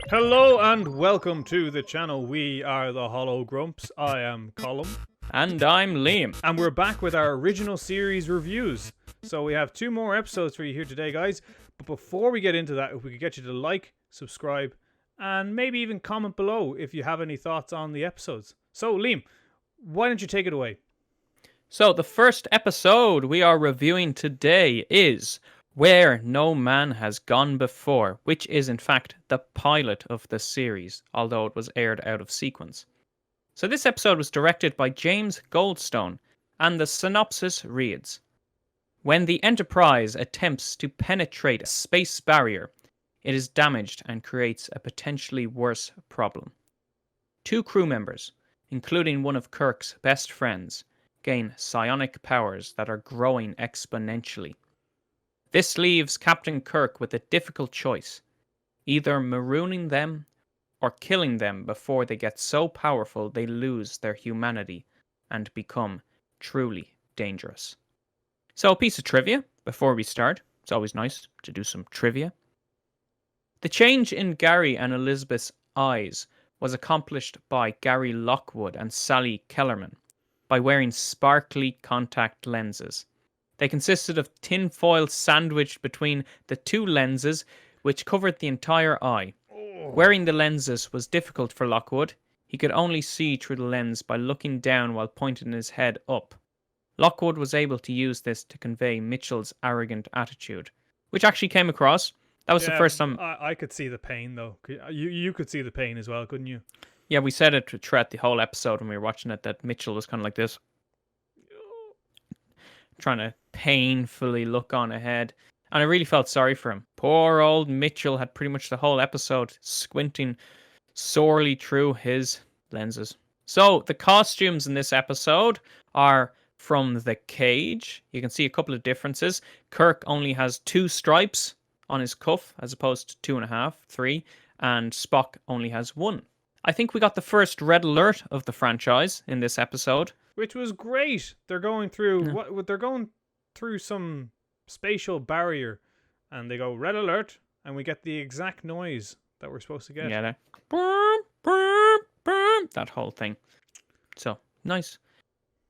Hello and welcome to the channel. We are the Hologrumps. I am Colum. And I'm Liam. And we're back with our original series reviews. So we have 2 more episodes for you here today, guys. But before we get into that, if we could get you to like, subscribe, and maybe even comment below if you have any thoughts on the episodes. So, Liam, why don't you take it away? So, the first episode we are reviewing today is Where No Man Has Gone Before, which is in fact the pilot of the series, although it was aired out of sequence. So, this episode was directed by James Goldstone, and the synopsis reads: When the Enterprise attempts to penetrate a space barrier, it is damaged and creates a potentially worse problem. 2 crew members, including one of Kirk's best friends, gain psionic powers that are growing exponentially. This leaves Captain Kirk with a difficult choice, either marooning them or killing them before they get so powerful they lose their humanity and become truly dangerous. So, a piece of trivia before we start. It's always nice to do some trivia. The change in Gary and Elizabeth's eyes was accomplished by Gary Lockwood and Sally Kellerman by wearing sparkly contact lenses. They consisted of tinfoil sandwiched between the 2 lenses, which covered the entire eye. Wearing the lenses was difficult for Lockwood. He could only see through the lens by looking down while pointing his head up. Lockwood was able to use this to convey Mitchell's arrogant attitude, which actually came across. That was the first time. I could see the pain, though. You could see the pain as well, couldn't you? Yeah, we said it throughout the whole episode when we were watching it that Mitchell was kind of like this, trying to painfully look on ahead. And I really felt sorry for him. Poor old Mitchell had pretty much the whole episode squinting sorely through his lenses. So, the costumes in this episode are from The Cage. You can see a couple of differences. Kirk only has 2 stripes on his cuff as opposed to 2.5, 3, and Spock only has 1. I think we got the first red alert of the franchise in this episode, which was great. They're going through they're going through some spatial barrier, and they go red alert, and we get the exact noise that we're supposed to get. Yeah, that whole thing. So nice.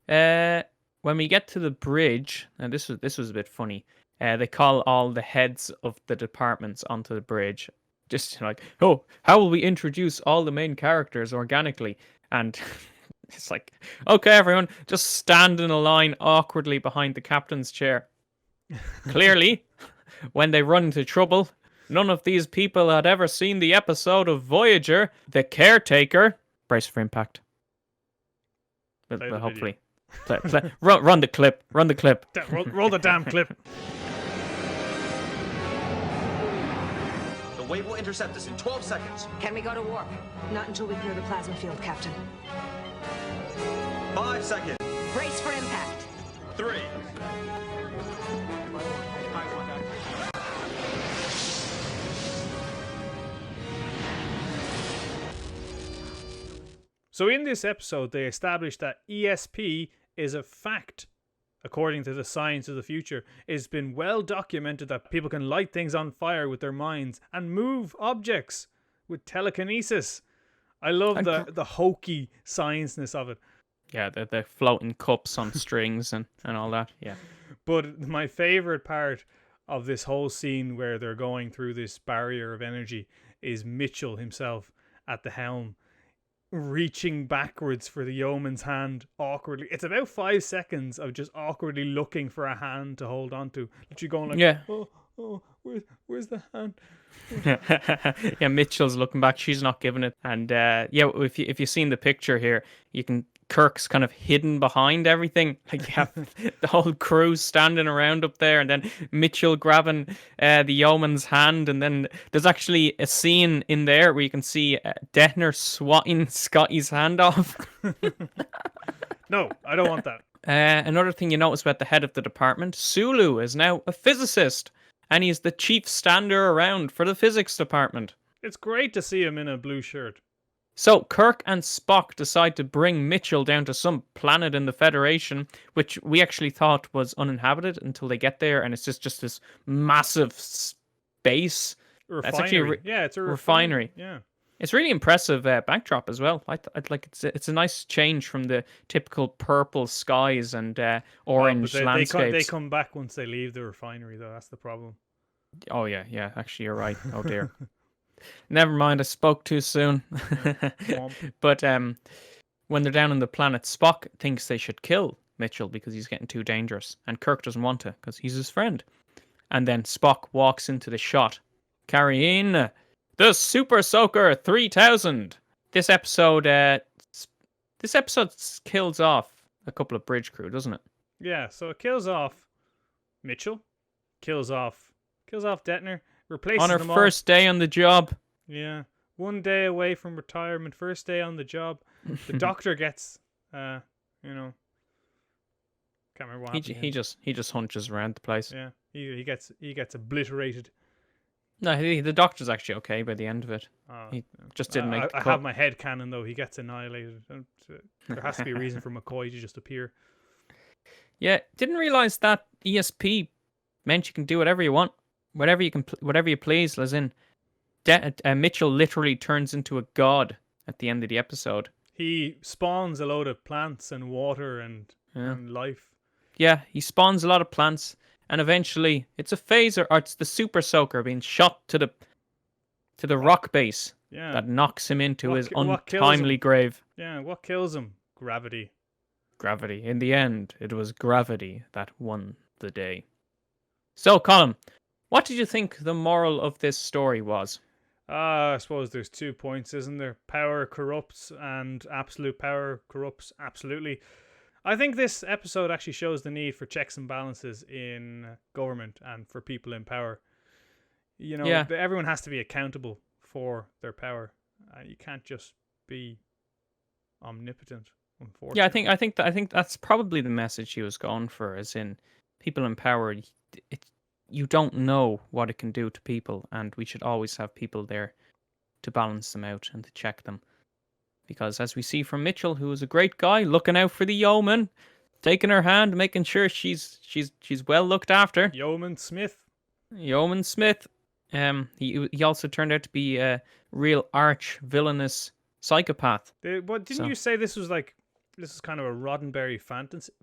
When we get to the bridge, and this was a bit funny. They call all the heads of the departments onto the bridge. Just like, oh, how will we introduce all the main characters organically? And it's like, okay, everyone, just stand in a line awkwardly behind the captain's chair. Clearly, when they run into trouble, none of these people had ever seen the episode of Voyager, The Caretaker. Brace for impact. But hopefully. Run the clip. Run the clip. Roll the damn clip. The wave will intercept us in 12 seconds. Can we go to warp? Not until we clear the plasma field, Captain. 5 seconds. Brace for impact. 3. So in this episode, they established that ESP is a fact. According to the science of the future, it's been well documented that people can light things on fire with their minds and move objects with telekinesis. I love the hokey science-ness of it. Yeah, the floating cups on strings and all that. Yeah. But my favorite part of this whole scene where they're going through this barrier of energy is Mitchell himself at the helm, reaching backwards for the yeoman's hand awkwardly. It's about 5 seconds of just awkwardly looking for a hand to hold on to. Literally going like, yeah. Oh, where's the hand? Yeah, Mitchell's looking back. She's not giving it. And yeah, if you've seen the picture here, you can. Kirk's kind of hidden behind everything. Like you have the whole crew standing around up there, and then Mitchell grabbing the yeoman's hand, and then there's actually a scene in there where you can see Detner swatting Scotty's hand off. No, I don't want that. Another thing you notice about the head of the department, Sulu is now a physicist, and he's the chief stander around for the physics department. It's great to see him in a blue shirt. So Kirk and Spock decide to bring Mitchell down to some planet in the Federation, which we actually thought was uninhabited until they get there, and it's just this massive space That's actually Yeah, it's a refinery. Yeah. It's really impressive backdrop as well. I'd like it's a nice change from the typical purple skies and orange But landscapes. they come back once they leave the refinery, though. That's the problem. Oh yeah. Actually, you're right. Oh dear. Never mind. I spoke too soon. Womp. But when they're down on the planet, Spock thinks they should kill Mitchell because he's getting too dangerous, and Kirk doesn't want to because he's his friend. And then Spock walks into the shot, carrying the Super Soaker 3000. This episode kills off a couple of bridge crew, doesn't it? Yeah, so it kills off Mitchell, kills off Detner, replaces On her them all. first day on the job. Yeah, 1 day away from retirement, first day on the job. The doctor gets, can't remember what happened. He just hunches around the place. Yeah, he gets obliterated. No, the doctor's actually okay by the end of it. He just didn't make the I cut. have my head canon though. He gets annihilated. There has to be a reason for McCoy to just appear. Yeah, didn't realize that ESP meant you can do whatever you want, whatever you please. As in, Mitchell literally turns into a god at the end of the episode. He spawns a load of plants and water and life. Yeah, he spawns a lot of plants, and eventually it's a phaser, or it's the Super Soaker being shot to the rock base that knocks him into his untimely grave. Yeah, what kills him? Gravity. Gravity. In the end, it was gravity that won the day. So, Colin, what did you think the moral of this story was? I suppose there's 2 points, isn't there? Power corrupts and absolute power corrupts absolutely. I think this episode actually shows the need for checks and balances in government and for people in power. Everyone has to be accountable for their power. You can't just be omnipotent, unfortunately. Yeah, I think that's probably the message he was going for, as in people in power. You don't know what it can do to people, and we should always have people there to balance them out and to check them. Because as we see from Mitchell, who is a great guy, looking out for the yeoman, taking her hand, making sure she's well looked after. Yeoman Smith. He also turned out to be a real arch villainous psychopath. Didn't you say this is kind of a Roddenberry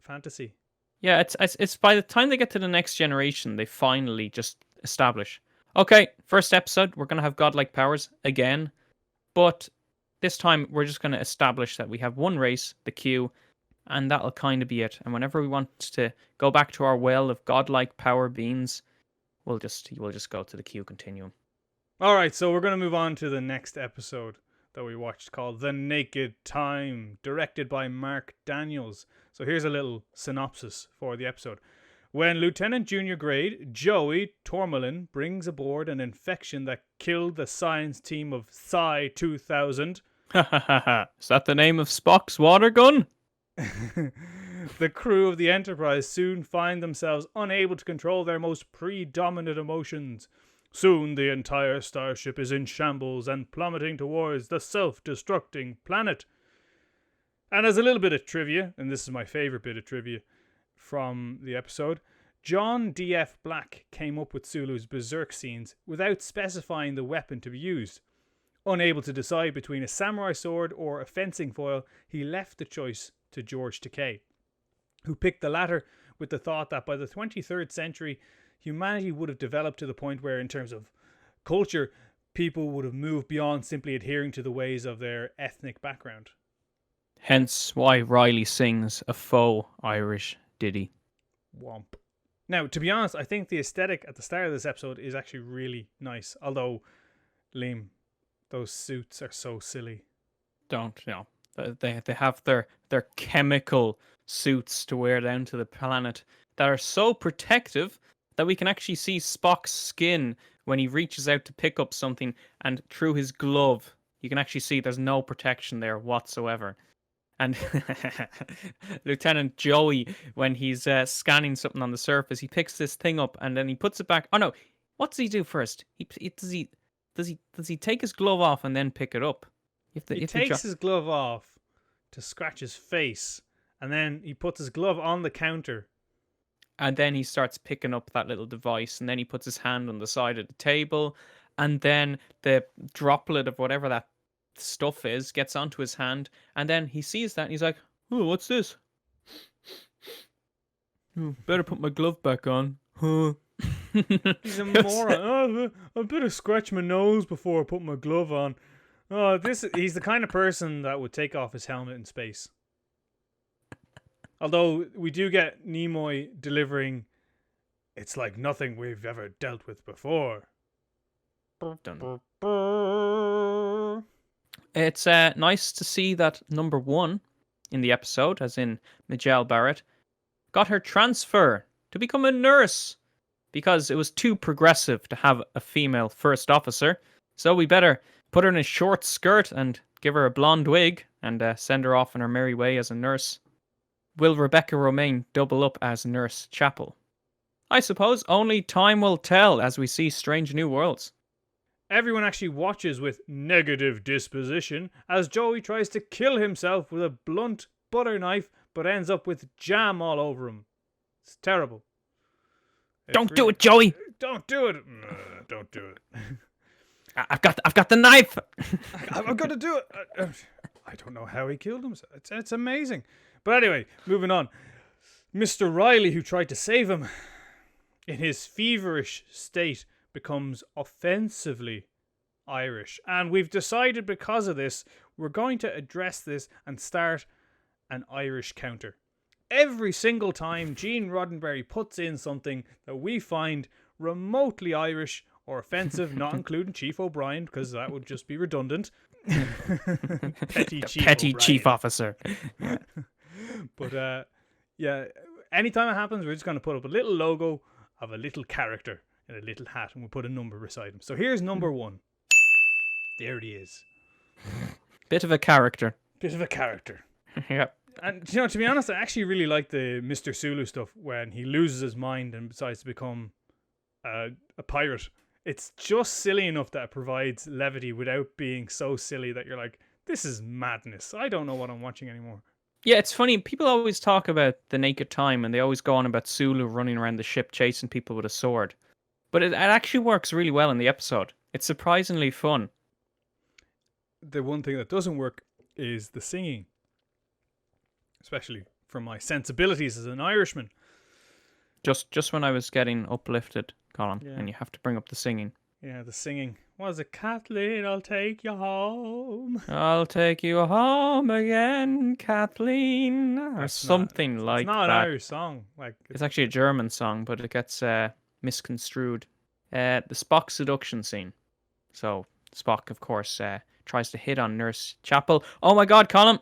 fantasy? Yeah, it's by the time they get to the next generation, they finally just establish, okay, first episode, we're going to have godlike powers again, but this time we're just going to establish that we have one race, the Q, and that'll kind of be it. And whenever we want to go back to our well of godlike power beings, we'll just go to the Q continuum. All right, so we're going to move on to the next episode that we watched, called The Naked Time, directed by Mark Daniels. So here's a little synopsis for the episode. When Lieutenant Junior Grade Joey Tourmalin brings aboard an infection that killed the science team of Psi 2000... Is that the name of Spock's water gun? The crew of the Enterprise soon find themselves unable to control their most predominant emotions. Soon the entire starship is in shambles and plummeting towards the self-destructing planet. And as a little bit of trivia, and this is my favourite bit of trivia from the episode, John D.F. Black came up with Sulu's berserk scenes without specifying the weapon to be used. Unable to decide between a samurai sword or a fencing foil, he left the choice to George Takei, who picked the latter with the thought that by the 23rd century, humanity would have developed to the point where, in terms of culture, people would have moved beyond simply adhering to the ways of their ethnic background. Hence why Riley sings a faux Irish ditty. Womp. Now, to be honest, I think the aesthetic at the start of this episode is actually really nice. Although, Liam, those suits are so silly. They have their chemical suits to wear down to the planet that are so protective that we can actually see Spock's skin when he reaches out to pick up something, and through his glove you can actually see there's no protection there whatsoever. And Lieutenant Joey, when he's scanning something on the surface, he picks this thing up and then he puts it back. Oh no, what does he do first? Does he take his glove off and then pick it up? He takes his glove off to scratch his face, and then he puts his glove on the counter. And then he starts picking up that little device, and then he puts his hand on the side of the table, and then the droplet of whatever that stuff is gets onto his hand, and then he sees that and he's like, "Oh, what's this? Oh, better put my glove back on." Huh. He's a moron. Oh, I better scratch my nose before I put my glove on. Oh, he's the kind of person that would take off his helmet in space. Although we do get Nimoy delivering, "It's like nothing we've ever dealt with before." Done. It's nice to see that number 1 in the episode, as in Mijel Barrett, got her transfer to become a nurse because it was too progressive to have a female first officer. So we better put her in a short skirt and give her a blonde wig and send her off on her merry way as a nurse. Will Rebecca Romaine double up as Nurse Chapel? I suppose only time will tell as we see Strange New Worlds. Everyone actually watches with negative disposition as Joey tries to kill himself with a blunt butter knife but ends up with jam all over him. It's terrible. Don't do it, Joey! Don't do it! Don't do it. I've got the knife! I'm gonna do it! I don't know how he killed himself. It's amazing. But anyway, moving on. Mr. Riley, who tried to save him, in his feverish state, becomes offensively Irish. And we've decided because of this, we're going to address this and start an Irish counter. Every single time Gene Roddenberry puts in something that we find remotely Irish or offensive, not including Chief O'Brien, because that would just be redundant. Petty Chief Officer. But yeah, anytime it happens, we're just going to put up a little logo of a little character in a little hat, and we'll put a number beside him. So here's number 1. There he is. Bit of a character. Yep. And to be honest, I actually really like the Mr. Sulu stuff when he loses his mind and decides to become a pirate. It's just silly enough that it provides levity without being so silly that you're like, this is madness. I don't know what I'm watching anymore. Yeah, it's funny. People always talk about the Naked Time, and they always go on about Sulu running around the ship chasing people with a sword. But it actually works really well in the episode. It's surprisingly fun. The one thing that doesn't work is the singing. Especially for my sensibilities as an Irishman. Just when I was getting uplifted, Colin, Yeah. and you have to bring up the singing. Yeah, the singing. Was it Kathleen, I'll take you home? I'll take you home again, Kathleen, or That's something like It's not that. an Irish song. Like It's actually a German song, but it gets misconstrued. The Spock seduction scene. So Spock, of course, tries to hit on Nurse Chapel. Oh my God, Colin!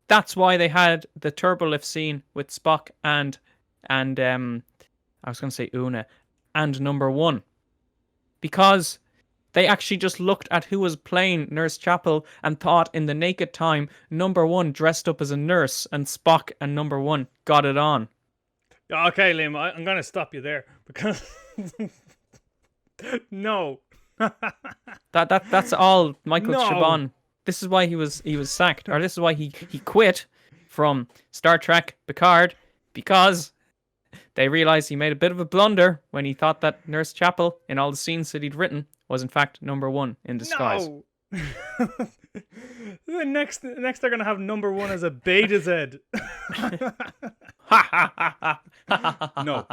That's why they had the turbolift scene with Spock and I was going to say Una and number 1, because they actually just looked at who was playing Nurse Chapel and thought in the Naked Time number 1 dressed up as a nurse and Spock and number 1 got it on. Okay, Liam, I'm going to stop you there because no. That's all Michael No. Chabon. This is why he was sacked, or this is why he quit from Star Trek Picard, because they realized he made a bit of a blunder when he thought that Nurse Chapel, in all the scenes that he'd written, was in fact number 1 in disguise. No. The next they're gonna have number 1 as a Beta Z. No.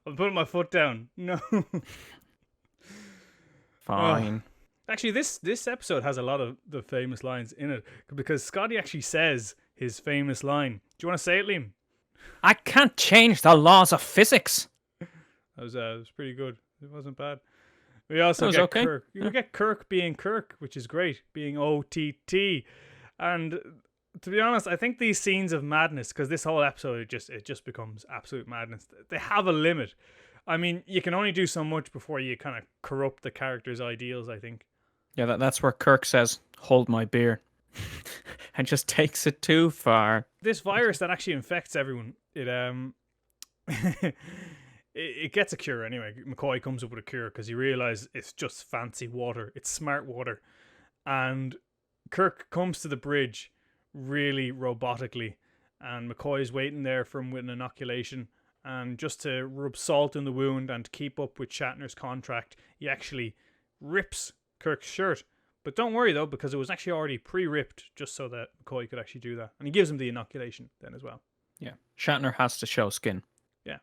I'm putting my foot down. No. Fine. Actually, this episode has a lot of the famous lines in it because Scotty actually says his famous line. Do you want to say it, Liam? I can't change the laws of physics. That was pretty good. It wasn't bad. We also was get okay. Kirk. You get Kirk being Kirk, which is great, being OTT. And to be honest, I think these scenes of madness, because this whole episode it just becomes absolute madness. They have a limit. I mean, you can only do so much before you kind of corrupt the character's ideals, I think. Yeah, that's where Kirk says, "Hold my beer," and just takes it too far. This virus that actually infects everyone, it gets a cure anyway. McCoy comes up with a cure because he realizes it's just fancy water. It's smart water. And Kirk comes to the bridge really robotically, and McCoy's waiting there for him with an inoculation, and just to rub salt in the wound and to keep up with Shatner's contract, he actually rips Kirk's shirt. But don't worry though, because it was actually already pre-ripped, just so that McCoy could actually do that. And he gives him the inoculation then as well. Yeah. Shatner has to show skin. Yeah.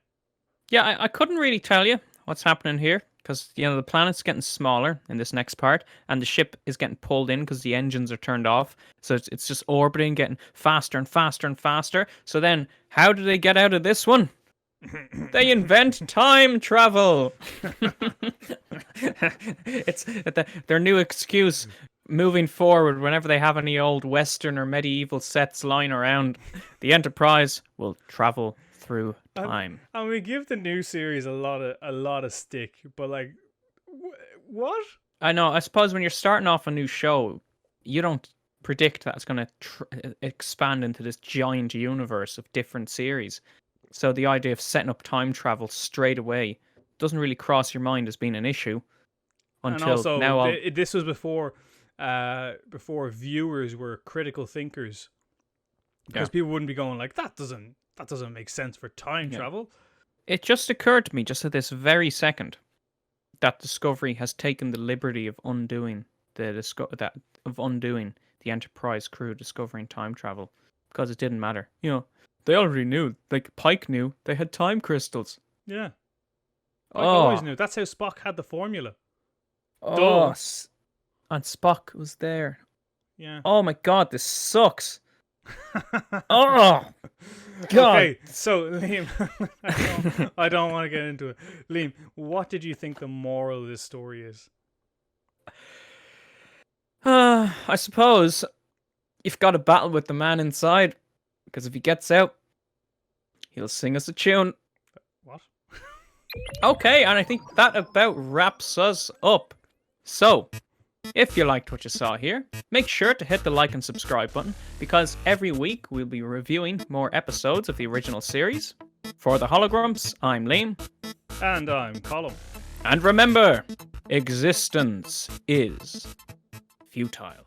Yeah, I couldn't really tell you what's happening here because, the planet's getting smaller in this next part and the ship is getting pulled in because the engines are turned off. So it's just orbiting, getting faster and faster and faster. So then how do they get out of this one? They invent time travel. It's their new excuse moving forward. Whenever they have any old Western or medieval sets lying around, the Enterprise will travel through time. And we give the new series a lot of stick, but like, what? I know. I suppose when you're starting off a new show, you don't predict that it's going to expand into this giant universe of different series. So the idea of setting up time travel straight away doesn't really cross your mind as being an issue until and also, now. This was before viewers were critical thinkers, because people wouldn't be going like, that doesn't make sense for time travel. It just occurred to me just at this very second that Discovery has taken the liberty of undoing the Enterprise crew discovering time travel because it didn't matter. They already knew. Like Pike knew they had time crystals. Yeah. I always knew. That's how Spock had the formula. Oh, and Spock was there. Yeah. Oh my God, this sucks. Oh, God. Okay, so Liam, I don't want to get into it. Liam, what did you think the moral of this story is? I suppose you've got to battle with the man inside, because if he gets out, he'll sing us a tune. What? Okay, and I think that about wraps us up. So, if you liked what you saw here, make sure to hit the like and subscribe button, because every week we'll be reviewing more episodes of the original series. For the Hologrumps, I'm Liam. And I'm Colin. And remember, existence is futile.